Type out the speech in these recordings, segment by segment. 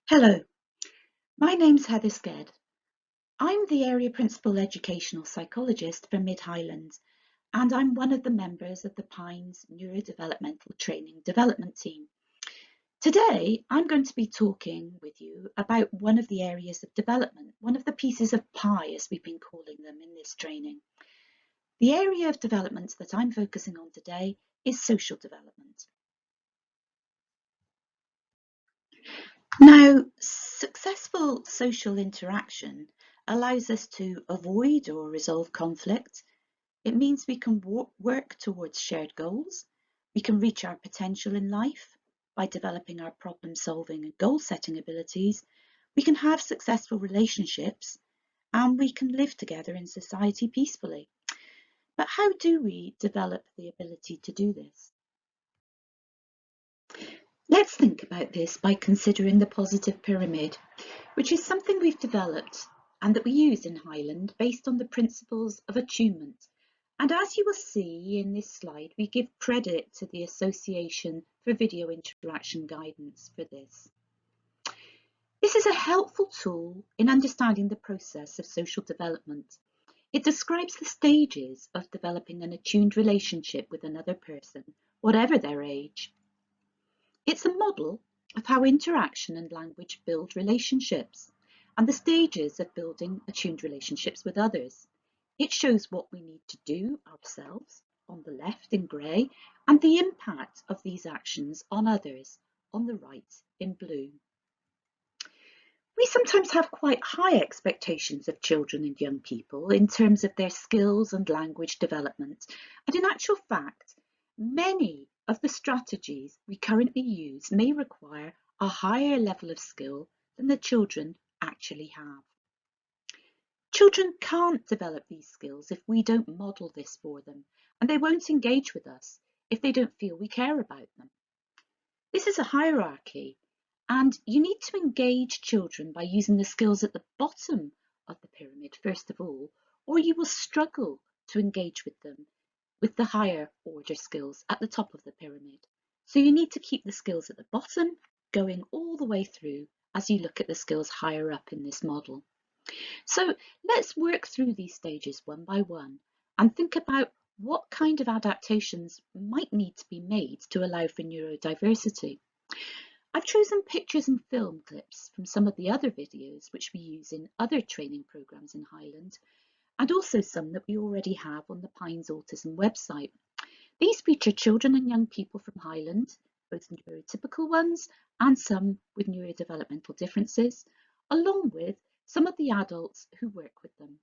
Hello, my name's Heather Sked. I'm the Area Principal Educational Psychologist for Mid Highlands, and I'm one of the members of the Pines Neurodevelopmental Training Development Team. Today, I'm going to be talking with you about one of the areas of development, one of the pieces of pie, as we've been calling them in this training. The area of development that I'm focusing on today is social development. Now, successful social interaction allows us to avoid or resolve conflict. It means we can work towards shared goals. We can reach our potential in life by developing our problem solving and goal setting abilities. We can have successful relationships and we can live together in society peacefully. But how do we develop the ability to do this? Let's think about this by considering the positive pyramid, which is something we've developed and that we use in Highland based on the principles of attunement. And as you will see in this slide, we give credit to the Association for Video Interaction Guidance for this. This is a helpful tool in understanding the process of social development. It describes the stages of developing an attuned relationship with another person, whatever their age. It's a model of how interaction and language build relationships and the stages of building attuned relationships with others. It shows what we need to do ourselves on the left in grey and the impact of these actions on others on the right in blue. We sometimes have quite high expectations of children and young people in terms of their skills and language development, and in actual fact, many of the strategies we currently use may require a higher level of skill than the children actually have. Children can't develop these skills if we don't model this for them, and they won't engage with us if they don't feel we care about them. This is a hierarchy, and you need to engage children by using the skills at the bottom of the pyramid first of all, or you will struggle to engage with them with the higher order skills at the top of the pyramid. So you need to keep the skills at the bottom going all the way through as you look at the skills higher up in this model. So let's work through these stages one by one and think about what kind of adaptations might need to be made to allow for neurodiversity. I've chosen pictures and film clips from some of the other videos which we use in other training programs in Highland, and also some that we already have on the Pines Autism website. These feature children and young people from Highland, both neurotypical ones and some with neurodevelopmental differences, along with some of the adults who work with them.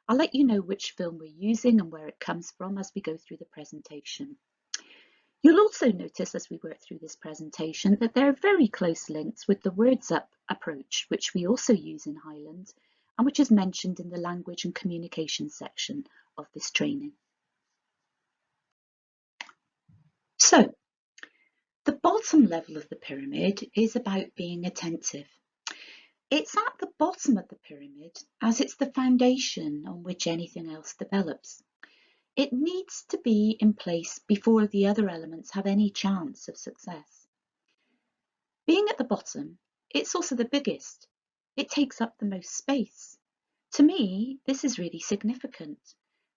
I'll let you know which film we're using and where it comes from as we go through the presentation. You'll also notice as we work through this presentation that there are very close links with the Words Up approach, which we also use in Highland, and which is mentioned in the language and communication section of this training. So, the bottom level of the pyramid is about being attentive. It's at the bottom of the pyramid as it's the foundation on which anything else develops. It needs to be in place before the other elements have any chance of success. Being at the bottom, it's also the biggest. It takes up the most space. To me, this is really significant.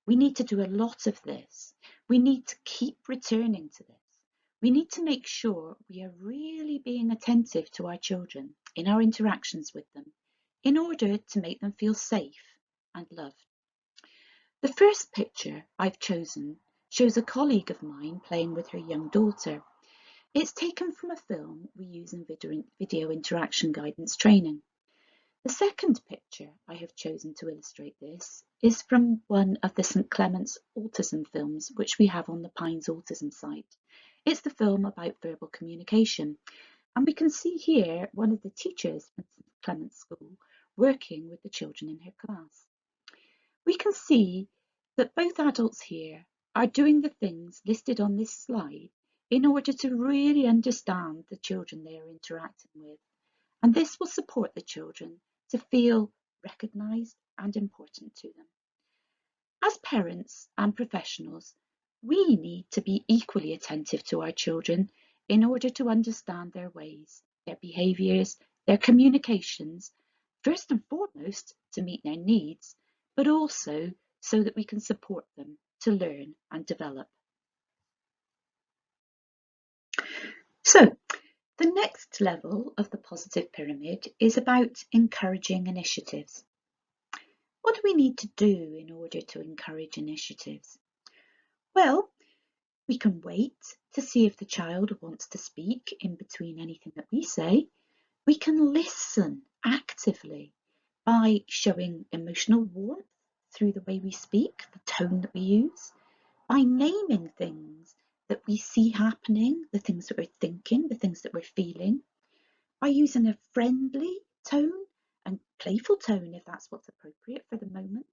We need to do a lot of this. We need to keep returning to this. We need to make sure we are really being attentive to our children in our interactions with them in order to make them feel safe and loved. The first picture I've chosen shows a colleague of mine playing with her young daughter. It's taken from a film we use in video interaction guidance training. The second picture I have chosen to illustrate this is from one of the St Clement's autism films, which we have on the Pines Autism site. It's the film about verbal communication, and we can see here one of the teachers from St Clement's School working with the children in her class. We can see that both adults here are doing the things listed on this slide in order to really understand the children they are interacting with, and this will support the children to feel recognised and important to them. As parents and professionals, we need to be equally attentive to our children in order to understand their ways, their behaviours, their communications, first and foremost to meet their needs, but also so that we can support them to learn and develop. So, the next level of the positive pyramid is about encouraging initiatives. What do we need to do in order to encourage initiatives? Well, we can wait to see if the child wants to speak in between anything that we say. We can listen actively by showing emotional warmth through the way we speak, the tone that we use, by naming things that we see happening, the things that we're thinking, the things that we're feeling, by using a friendly tone and playful tone if that's what's appropriate for the moment,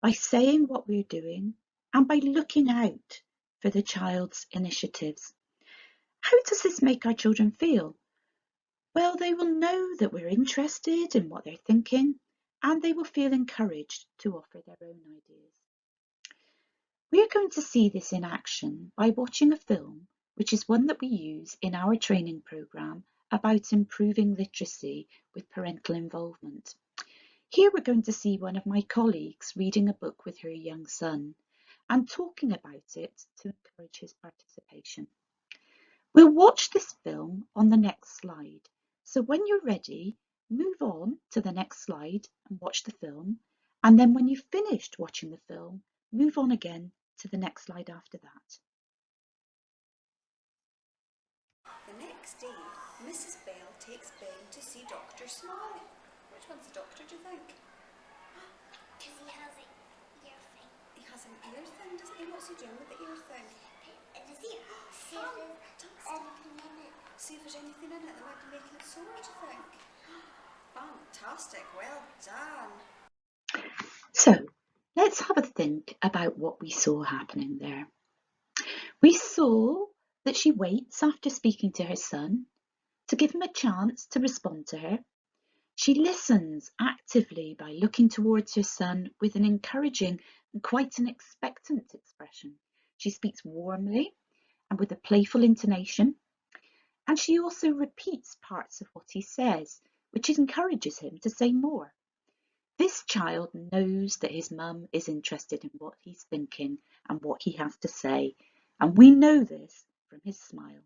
by saying what we're doing, and by looking out for the child's initiatives. How does this make our children feel? Well, they will know that we're interested in what they're thinking, and they will feel encouraged to offer their own ideas. We're going to see this in action by watching a film, which is one that we use in our training programme about improving literacy with parental involvement. Here we're going to see one of my colleagues reading a book with her young son and talking about it to encourage his participation. We'll watch this film on the next slide. So when you're ready, move on to the next slide and watch the film. And then when you've finished watching the film, move on again to the next slide after that. The next day, Mrs. Bell takes Ben to see Dr. Smalley. Which one's the doctor, do you think? Because he has an ear thing. He has an ear thing, doesn't he? What's he doing with the ear thing? Does he see if there's anything in it? See if there's anything in it that might be making it sore, do you think? Fantastic, well done. So let's have a think about what we saw happening there. We saw that she waits after speaking to her son to give him a chance to respond to her. She listens actively by looking towards her son with an encouraging and quite an expectant expression. She speaks warmly and with a playful intonation, and she also repeats parts of what he says, which encourages him to say more. This child knows that his mum is interested in what he's thinking and what he has to say, and we know this from his smile.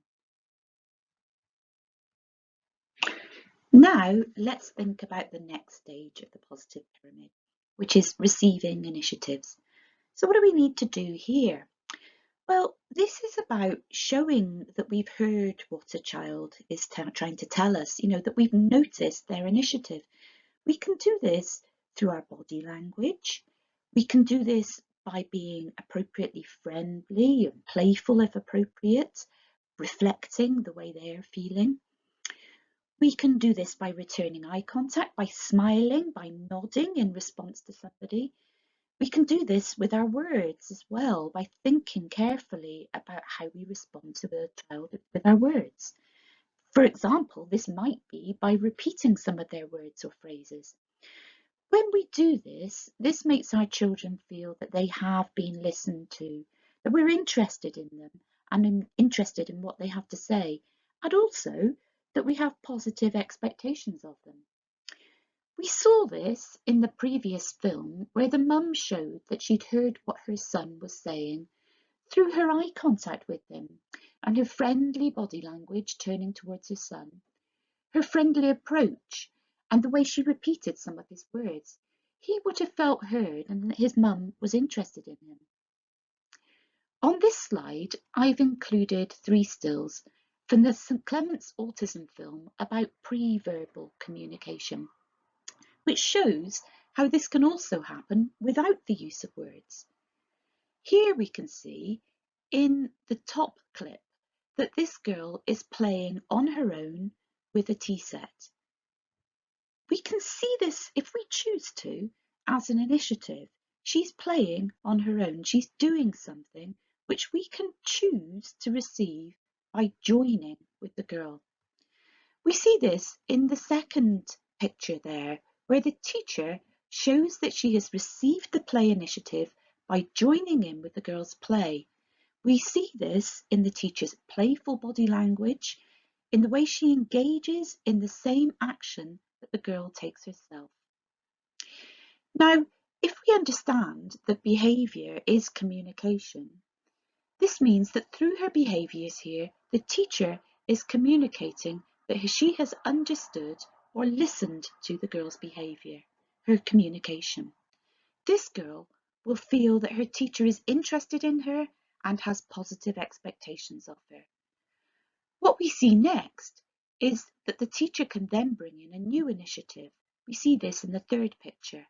Now let's think about the next stage of the positive pyramid, which is receiving initiatives. So what do we need to do here? Well, this is about showing that we've heard what a child is trying to tell us, that we've noticed their initiative. We can do this through our body language. We can do this by being appropriately friendly and playful if appropriate, reflecting the way they're feeling. We can do this by returning eye contact, by smiling, by nodding in response to somebody. We can do this with our words as well, by thinking carefully about how we respond to the child with our words. For example, this might be by repeating some of their words or phrases. When we do this, this makes our children feel that they have been listened to, that we're interested in them and interested in what they have to say, and also that we have positive expectations of them. We saw this in the previous film where the mum showed that she'd heard what her son was saying through her eye contact with him and her friendly body language turning towards her son, her friendly approach and the way she repeated some of his words. He would have felt heard and that his mum was interested in him. On this slide, I've included 3 stills from the St. Clement's autism film about pre-verbal communication, which shows how this can also happen without the use of words. Here we can see in the top clip that this girl is playing on her own with a tea set. We can see this, if we choose to, as an initiative. She's playing on her own. She's doing something which we can choose to receive by joining with the girl. We see this in the second picture there, where the teacher shows that she has received the play initiative by joining in with the girl's play. We see this in the teacher's playful body language, in the way she engages in the same action that the girl takes herself. Now, if we understand that behaviour is communication, this means that through her behaviours here, the teacher is communicating that she has understood or listened to the girl's behaviour, her communication. This girl will feel that her teacher is interested in her and has positive expectations of her. What we see next is that the teacher can then bring in a new initiative. We see this in the third picture.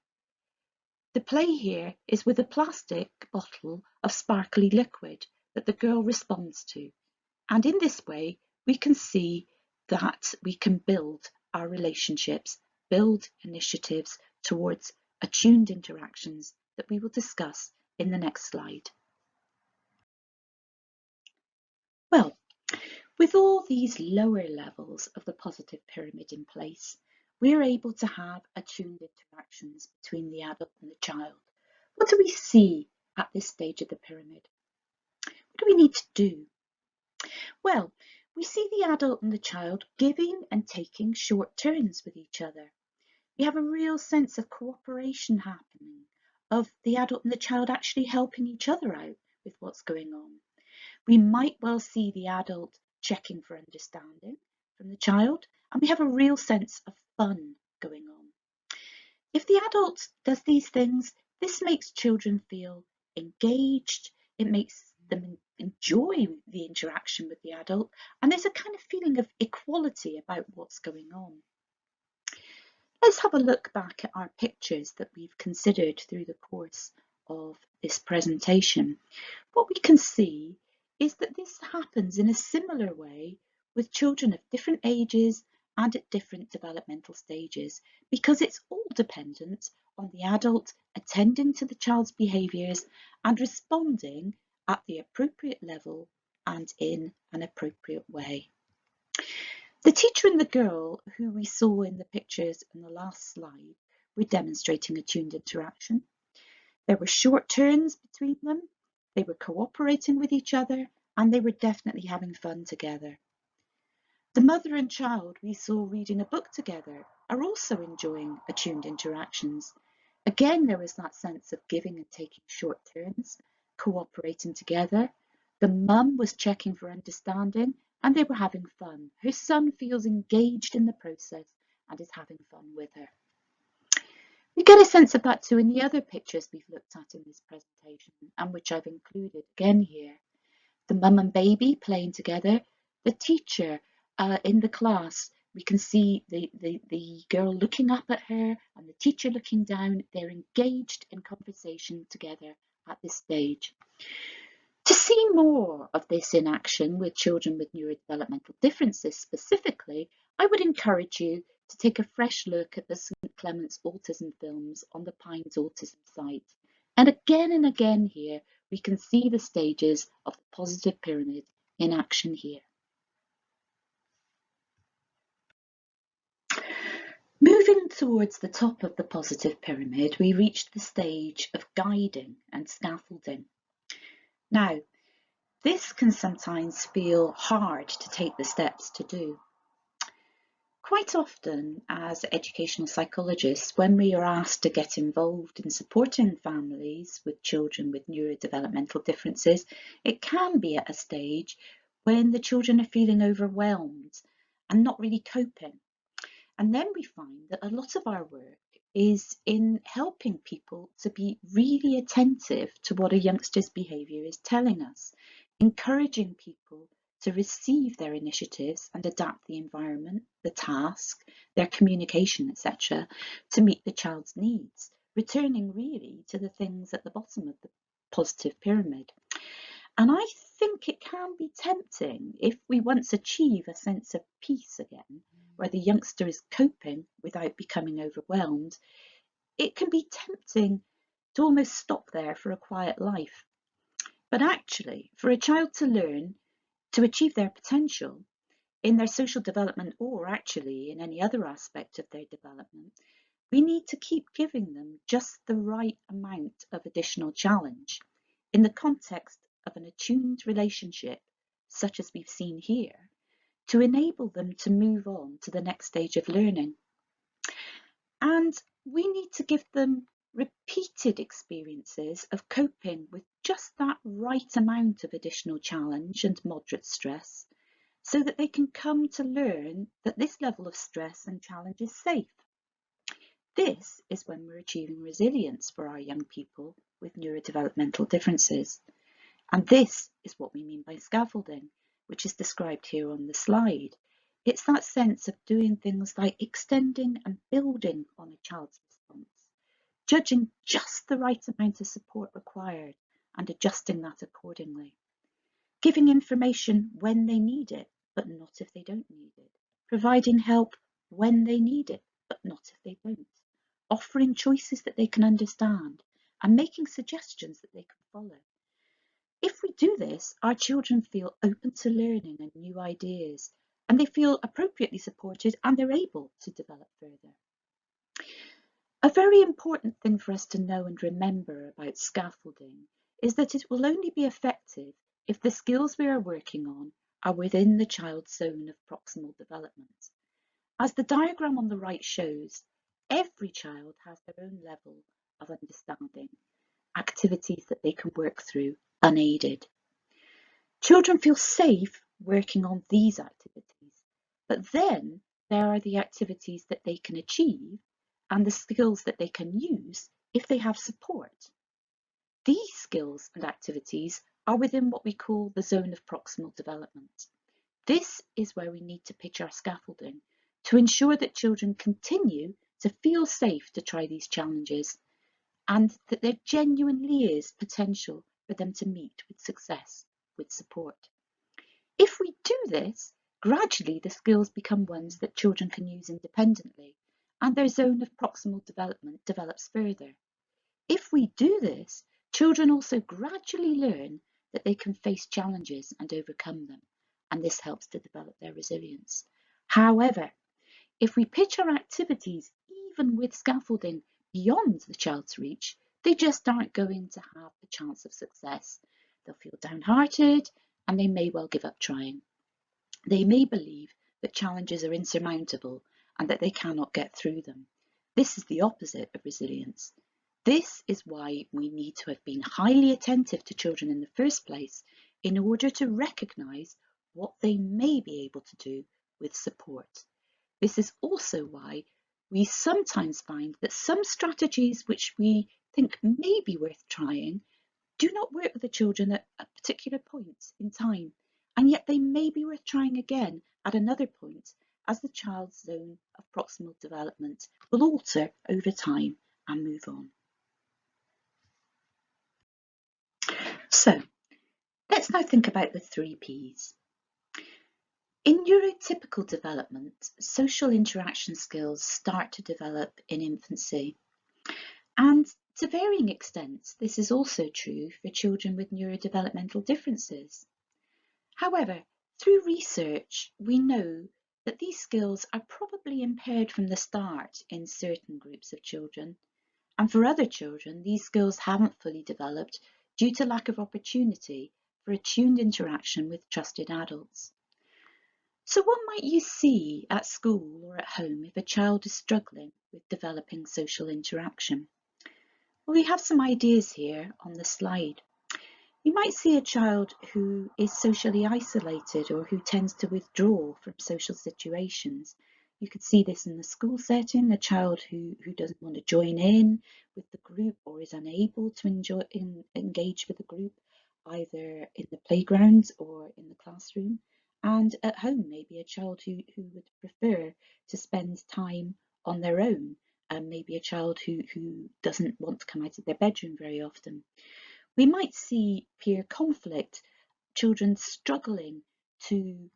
The play here is with a plastic bottle of sparkly liquid that the girl responds to. And in this way, we can see that we can build our relationships, build initiatives towards attuned interactions that we will discuss in the next slide. Well, with all these lower levels of the positive pyramid in place, we're able to have attuned interactions between the adult and the child. What do we see at this stage of the pyramid? What do we need to do? Well, we see the adult and the child giving and taking short turns with each other. We have a real sense of cooperation happening, of the adult and the child actually helping each other out with what's going on. We might well see the adult checking for understanding from the child, and we have a real sense of fun going on. If the adult does these things, this makes children feel engaged, it makes them enjoy the interaction with the adult, and there's a kind of feeling of equality about what's going on. Let's have a look back at our pictures that we've considered through the course of this presentation. What we can see is that this happens in a similar way with children of different ages and at different developmental stages, because it's all dependent on the adult attending to the child's behaviours and responding at the appropriate level and in an appropriate way. The teacher and the girl who we saw in the pictures in the last slide were demonstrating attuned interaction. There were short turns between them, they were cooperating with each other, and they were definitely having fun together. The mother and child we saw reading a book together are also enjoying attuned interactions. Again, there was that sense of giving and taking short turns, cooperating together. The mum was checking for understanding and they were having fun. Her son feels engaged in the process and is having fun with her. We get a sense of that too in the other pictures we've looked at in this presentation and which I've included again here. The mum and baby playing together, the teacher in the class, we can see the girl looking up at her and the teacher looking down. They're engaged in conversation together at this stage. To see more of this in action with children with neurodevelopmental differences specifically, I would encourage you to take a fresh look at the St. Clement's autism films on the Pines Autism site. And again here, we can see the stages of the positive pyramid in action here. Moving towards the top of the positive pyramid, we reach the stage of guiding and scaffolding. Now, this can sometimes feel hard to take the steps to do. Quite often, as educational psychologists, when we are asked to get involved in supporting families with children with neurodevelopmental differences, it can be at a stage when the children are feeling overwhelmed and not really coping. And then we find that a lot of our work is in helping people to be really attentive to what a youngster's behaviour is telling us, encouraging people to receive their initiatives and adapt the environment, the task, their communication, etc., to meet the child's needs, returning really to the things at the bottom of the positive pyramid. And I think it can be tempting if we once achieve a sense of peace again, where the youngster is coping without becoming overwhelmed, it can be tempting to almost stop there for a quiet life. But actually, for a child to learn to achieve their potential in their social development or actually in any other aspect of their development, we need to keep giving them just the right amount of additional challenge. In the context of an attuned relationship, such as we've seen here, to enable them to move on to the next stage of learning. And we need to give them repeated experiences of coping with just that right amount of additional challenge and moderate stress, so that they can come to learn that this level of stress and challenge is safe. This is when we're achieving resilience for our young people with neurodevelopmental differences. And this is what we mean by scaffolding, which is described here on the slide. It's that sense of doing things like extending and building on a child's response, judging just the right amount of support required and adjusting that accordingly. Giving information when they need it, but not if they don't need it. Providing help when they need it, but not if they don't. Offering choices that they can understand and making suggestions that they can follow. If we do this, our children feel open to learning and new ideas, and they feel appropriately supported and they're able to develop further. A very important thing for us to know and remember about scaffolding is that it will only be effective if the skills we are working on are within the child's zone of proximal development. As the diagram on the right shows, every child has their own level of understanding, activities that they can work through unaided. Children feel safe working on these activities, but then there are the activities that they can achieve and the skills that they can use if they have support. These skills and activities are within what we call the zone of proximal development. This is where we need to pitch our scaffolding to ensure that children continue to feel safe to try these challenges and that there genuinely is potential for them to meet with success with support. If we do this, gradually the skills become ones that children can use independently and their zone of proximal development develops further. If we do this, children also gradually learn that they can face challenges and overcome them, and this helps to develop their resilience. However, if we pitch our activities, even with scaffolding, beyond the child's reach, they just aren't going to have a chance of success. They'll feel downhearted and they may well give up trying. They may believe that challenges are insurmountable and that they cannot get through them. This is the opposite of resilience. This is why we need to have been highly attentive to children in the first place in order to recognise what they may be able to do with support. This is also why we sometimes find that some strategies which we think may be worth trying do not work with the children at a particular point in time, and yet they may be worth trying again at another point as the child's zone of proximal development will alter over time and move on. So let's now think about the 3 Ps. In neurotypical development, social interaction skills start to develop in infancy. And to varying extents, this is also true for children with neurodevelopmental differences. However, through research, we know that these skills are probably impaired from the start in certain groups of children. And for other children, these skills haven't fully developed due to lack of opportunity for attuned interaction with trusted adults. So what might you see at school or at home if a child is struggling with developing social interaction? Well, we have some ideas here on the slide. You might see a child who is socially isolated or who tends to withdraw from social situations. You could see this in the school setting, a child who doesn't want to join in with the group or is unable to engage with the group, either in the playground or in the classroom. And at home, maybe a child who would prefer to spend time on their own, and maybe a child who doesn't want to come out of their bedroom very often. We might see peer conflict, children struggling to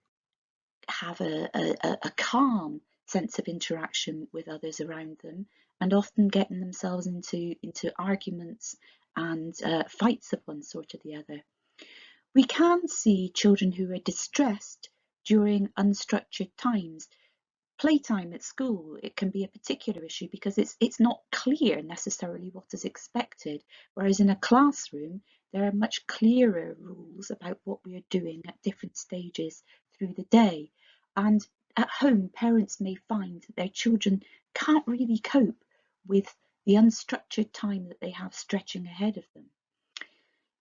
have a calm sense of interaction with others around them, and often getting themselves into arguments and fights of one sort or the other. We can see children who are distressed during unstructured times. Playtime at school, it can be a particular issue because it's not clear necessarily what is expected, whereas in a classroom there are much clearer rules about what we are doing at different stages through the day. And at home, parents may find that their children can't really cope with the unstructured time that they have stretching ahead of them.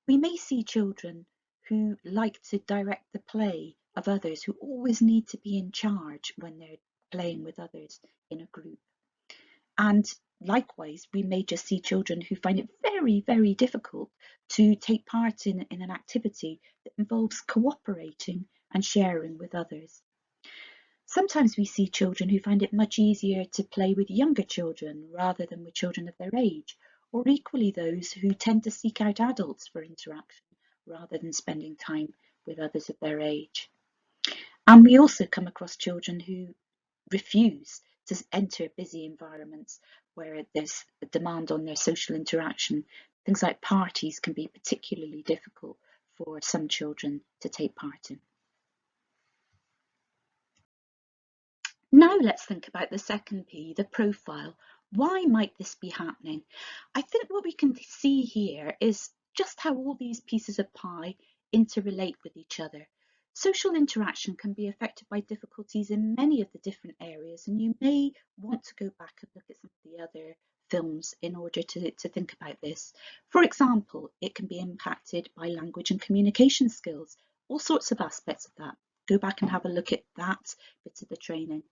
We may see children who like to direct the play of others, who always need to be in charge when they're playing with others in a group. And likewise, we may just see children who find it very, very difficult to take part in an activity that involves cooperating and sharing with others. Sometimes we see children who find it much easier to play with younger children rather than with children of their age, or equally those who tend to seek out adults for interaction rather than spending time with others of their age. And we also come across children who refuse to enter busy environments where there's a demand on their social interaction. Things like parties can be particularly difficult for some children to take part in. Now let's think about the second P, the profile. Why might this be happening? I think what we can see here is just how all these pieces of pie interrelate with each other. Social interaction can be affected by difficulties in many of the different areas, and you may want to go back and look at some of the other films in order to think about this. For example, it can be impacted by language and communication skills, all sorts of aspects of that. Go back and have a look at that bit of the training.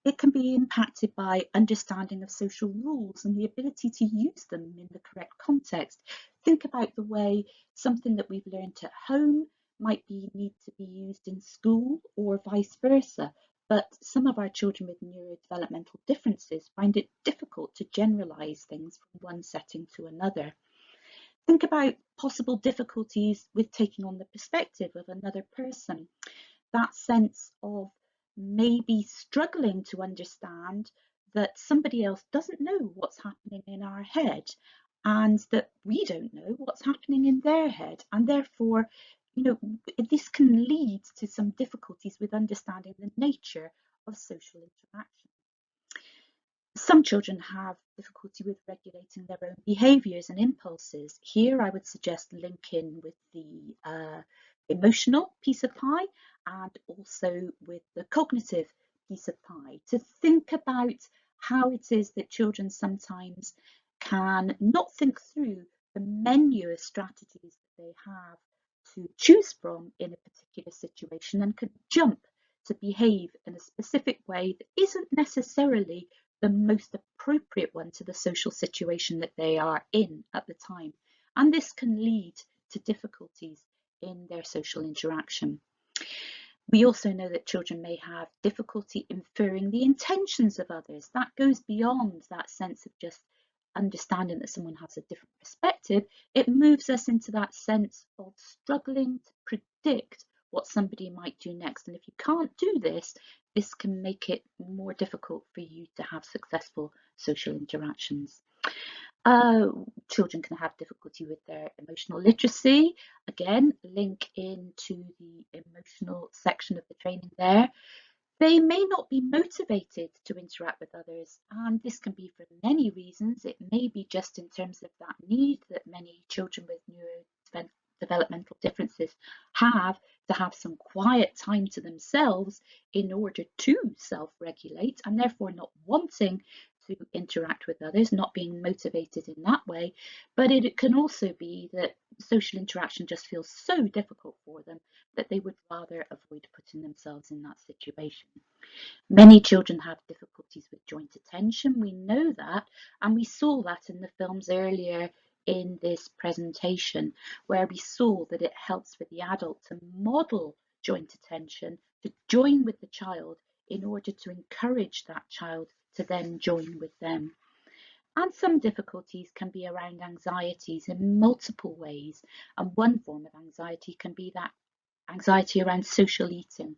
It can be impacted by understanding of social rules and the ability to use them in the correct context. Think about the way something that we've learned at home might need to be used in school or vice versa. But some of our children with neurodevelopmental differences find it difficult to generalize things from one setting to another. Think about possible difficulties with taking on the perspective of another person. That sense of maybe struggling to understand that somebody else doesn't know what's happening in our head and that we don't know what's happening in their head, and therefore this can lead to some difficulties with understanding the nature of social interaction. Some children have difficulty with regulating their own behaviours and impulses. Here I would suggest linking with the emotional piece of pie and also with the cognitive piece of pie to think about how it is that children sometimes can not think through the menu of strategies that they have to choose from in a particular situation and can jump to behave in a specific way that isn't necessarily the most appropriate one to the social situation that they are in at the time. And this can lead to difficulties in their social interaction. We also know that children may have difficulty inferring the intentions of others. That goes beyond that sense of just understanding that someone has a different perspective. It moves us into that sense of struggling to predict what somebody might do next. And if you can't do this, this can make it more difficult for you to have successful social interactions. Children can have difficulty with their emotional literacy. Again, link into the emotional section of the training there. They may not be motivated to interact with others, and this can be for many reasons. It may be just in terms of that need that many children with neurodevelopmental differences have to have some quiet time to themselves in order to self-regulate, and therefore not wanting to interact with others, not being motivated in that way. But it can also be that social interaction just feels so difficult for them that they would rather avoid putting themselves in that situation. Many children have difficulties with joint attention. We know that, and we saw that in the films earlier in this presentation, where we saw that it helps for the adult to model joint attention, to join with the child in order to encourage that child to then join with them. And some difficulties can be around anxieties in multiple ways. And one form of anxiety can be that anxiety around social eating,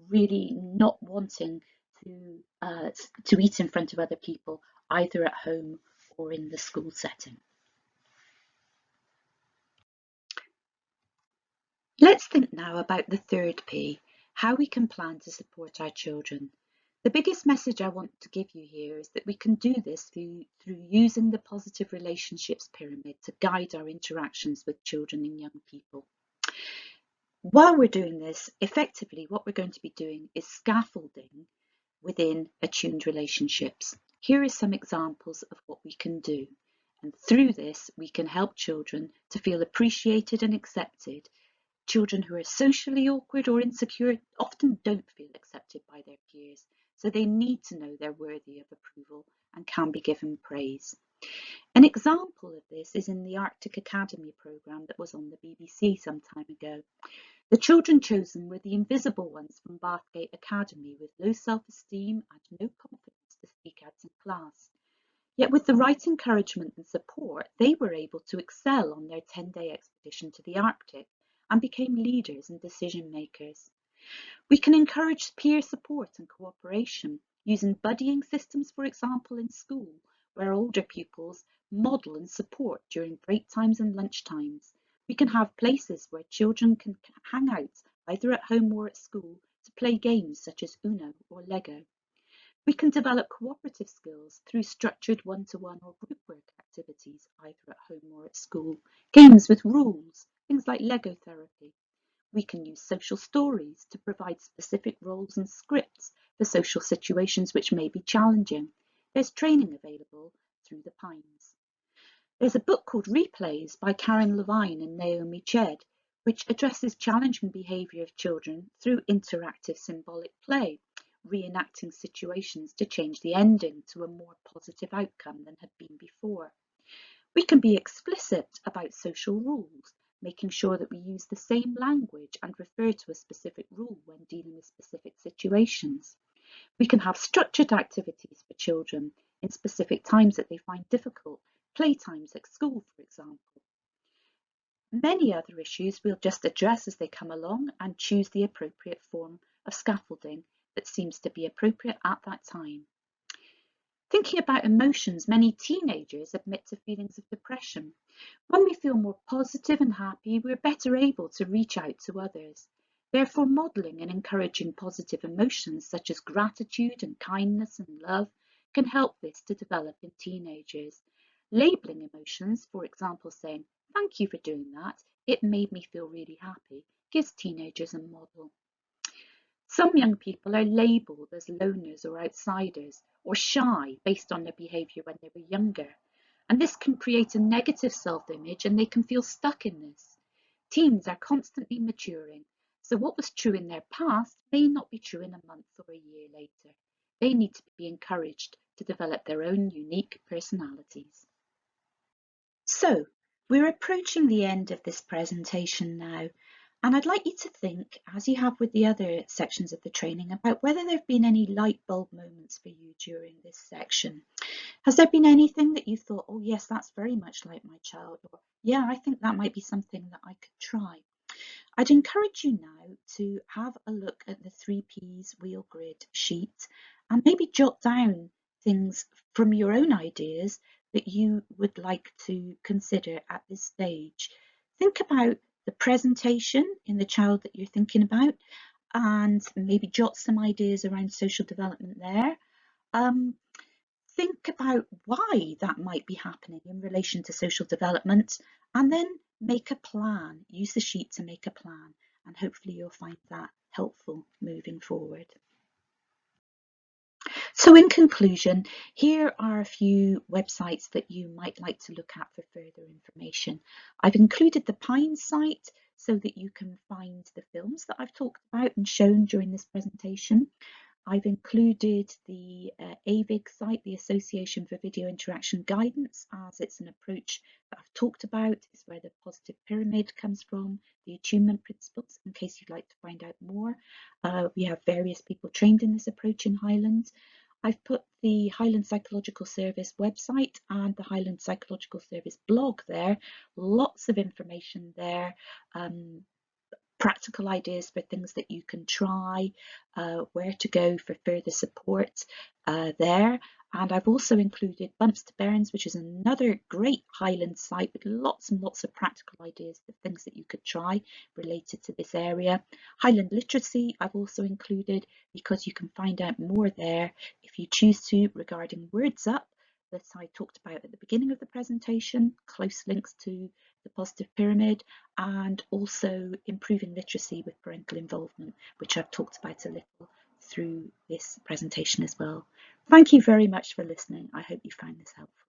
really not wanting to eat in front of other people, either at home or in the school setting. Let's think now about the third P, how we can plan to support our children. The biggest message I want to give you here is that we can do this through using the positive relationships pyramid to guide our interactions with children and young people. While we're doing this, effectively what we're going to be doing is scaffolding within attuned relationships. Here are some examples of what we can do. And through this, we can help children to feel appreciated and accepted. Children who are socially awkward or insecure often don't feel accepted by their peers, so they need to know they're worthy of approval and can be given praise. An example of this is in the Arctic Academy programme that was on the BBC some time ago. The children chosen were the invisible ones from Bathgate Academy with low self-esteem and no confidence to speak out in class. Yet with the right encouragement and support, they were able to excel on their 10-day expedition to the Arctic and became leaders and decision makers. We can encourage peer support and cooperation using buddying systems, for example, in school, where older pupils model and support during break times and lunch times. We can have places where children can hang out, either at home or at school, to play games such as Uno or Lego. We can develop cooperative skills through structured one-to-one or group work activities, either at home or at school. Games with rules, things like Lego therapy. We can use social stories to provide specific roles and scripts for social situations which may be challenging. There's training available through the Pines. There's a book called Replays by Karen Levine and Naomi Chedd, which addresses challenging behaviour of children through interactive symbolic play, reenacting situations to change the ending to a more positive outcome than had been before. We can be explicit about social rules, making sure that we use the same language and refer to a specific rule when dealing with specific situations. We can have structured activities for children in specific times that they find difficult, playtimes at school, for example. Many other issues we'll just address as they come along and choose the appropriate form of scaffolding that seems to be appropriate at that time. Thinking about emotions, many teenagers admit to feelings of depression. When we feel more positive and happy, we're better able to reach out to others. Therefore, modelling and encouraging positive emotions such as gratitude and kindness and love can help this to develop in teenagers. Labelling emotions, for example, saying, "Thank you for doing that, it made me feel really happy," gives teenagers a model. Some young people are labelled as loners or outsiders or shy based on their behaviour when they were younger. And this can create a negative self-image and they can feel stuck in this. Teens are constantly maturing, so what was true in their past may not be true in a month or a year later. They need to be encouraged to develop their own unique personalities. So, we're approaching the end of this presentation now. And I'd like you to think, as you have with the other sections of the training, about whether there have been any light bulb moments for you during this section. Has there been anything that you thought, oh yes, that's very much like my child, or yeah, I think that might be something that I could try? I'd encourage you now to have a look at the 3Ps wheel grid sheet and maybe jot down things from your own ideas that you would like to consider at this stage. Think about the presentation in the child that you're thinking about and maybe jot some ideas around social development there. Think about why that might be happening in relation to social development and then make a plan. Use the sheet to make a plan and hopefully you'll find that helpful moving forward. So in conclusion, here are a few websites that you might like to look at for further information. I've included the Pines site so that you can find the films that I've talked about and shown during this presentation. I've included the AVIG site, the Association for Video Interaction Guidance, as it's an approach that I've talked about. It's where the positive pyramid comes from, the attunement principles, in case you'd like to find out more. We have various people trained in this approach in Highland. I've put the Highland Psychological Service website and the Highland Psychological Service blog there. Lots of information there. Practical ideas for things that you can try, where to go for further support there. And I've also included Bumps to Bairns, which is another great Highland site with lots and lots of practical ideas of things that you could try related to this area. Highland Literacy I've also included because you can find out more there if you choose to regarding Words Up, that I talked about at the beginning of the presentation, close links to the positive pyramid, and also improving literacy with parental involvement, which I've talked about a little through this presentation as well. Thank you very much for listening. I hope you found this helpful.